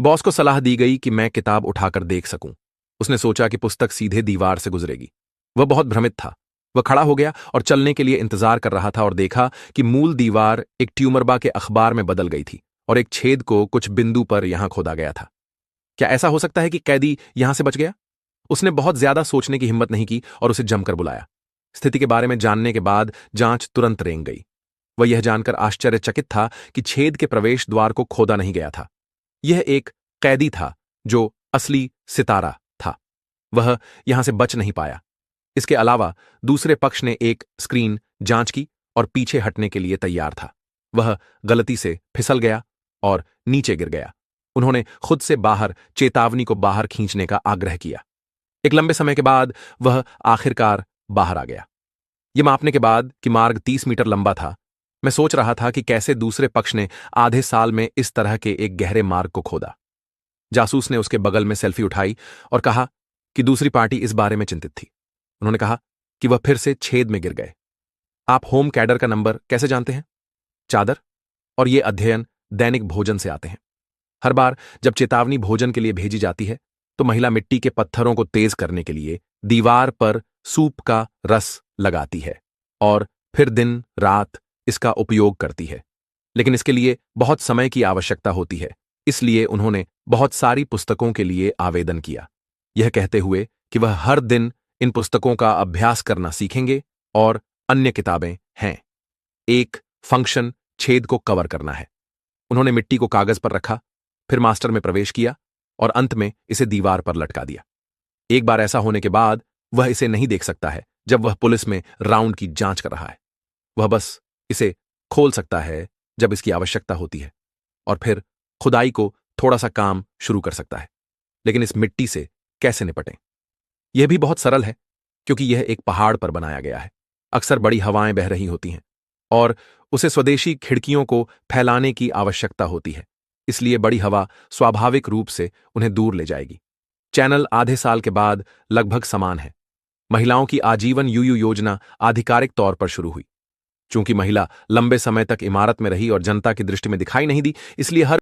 Boss को सलाह दी गई कि मैं किताब उठाकर देख सकूं। उसने सोचा कि पुस्तक सीधे दीवार से गुजरेगी। वह बहुत भ्रमित था। वह खड़ा हो गया और चलने के लिए इंतजार कर रहा था और देखा कि मूल दीवार एक ट्यूमरबा के अखबार में बदल गई थी और एक छेद को कुछ बिंदु पर यहां खोदा गया था। क्या ऐसा हो सकता है कि कैदी यहां से बच गया? उसने बहुत ज्यादा सोचने की हिम्मत नहीं की और उसे जमकर बुलाया। स्थिति के बारे में जानने के बाद जांच तुरंत रेंग गई। वह यह जानकर आश्चर्यचकित था कि छेद के प्रवेश द्वार को खोदा नहीं गया था। यह एक कैदी था जो असली सितारा था। वह यहां से बच नहीं पाया। इसके अलावा दूसरे पक्ष ने एक स्क्रीन जांच की और पीछे हटने के लिए तैयार था। वह गलती से फिसल गया और नीचे गिर गया। उन्होंने खुद से बाहर चेतावनी को बाहर खींचने का आग्रह किया। एक लंबे समय के बाद वह आखिरकार बाहर आ गया। यह मापने के बाद कि मार्ग 30 मीटर लंबा था, मैं सोच रहा था कि कैसे दूसरे पक्ष ने आधे साल में इस तरह के एक गहरे मार्ग को खोदा। जासूस ने उसके बगल में सेल्फी उठाई और कहा कि दूसरी पार्टी इस बारे में चिंतित थी। उन्होंने कहा कि वह फिर से छेद में गिर गए। आप होम कैडर का नंबर कैसे जानते हैं? चादर और ये अध्ययन दैनिक भोजन से आते हैं। हर बार जब चेतावनी भोजन के लिए भेजी जाती है तो महिला मिट्टी के पत्थरों को तेज करने के लिए दीवार पर सूप का रस लगाती है और फिर दिन रात इसका उपयोग करती है। लेकिन इसके लिए बहुत समय की आवश्यकता होती है, इसलिए उन्होंने बहुत सारी पुस्तकों के लिए आवेदन किया, यह कहते हुए कि वह हर दिन इन पुस्तकों का अभ्यास करना सीखेंगे। और अन्य किताबें हैं। एक फंक्शन छेद को कवर करना है। उन्होंने मिट्टी को कागज पर रखा, फिर मास्टर में प्रवेश किया और अंत में इसे दीवार पर लटका दिया। एक बार ऐसा होने के बाद वह इसे नहीं देख सकता है जब वह पुलिस में राउंड की जांच कर रहा है। वह बस इसे खोल सकता है जब इसकी आवश्यकता होती है और फिर खुदाई को थोड़ा सा काम शुरू कर सकता है। लेकिन इस मिट्टी से कैसे निपटें? यह भी बहुत सरल है क्योंकि यह एक पहाड़ पर बनाया गया है। अक्सर बड़ी हवाएं बह रही होती हैं और उसे स्वदेशी खिड़कियों को फैलाने की आवश्यकता होती है, इसलिए बड़ी हवा स्वाभाविक रूप से उन्हें दूर ले जाएगी। चैनल आधे साल के बाद लगभग समान है। महिलाओं की आजीवन यूयू योजना आधिकारिक तौर पर शुरू हुई। चूंकि महिला लंबे समय तक इमारत में रही और जनता की दृष्टि में दिखाई नहीं दी, इसलिए हर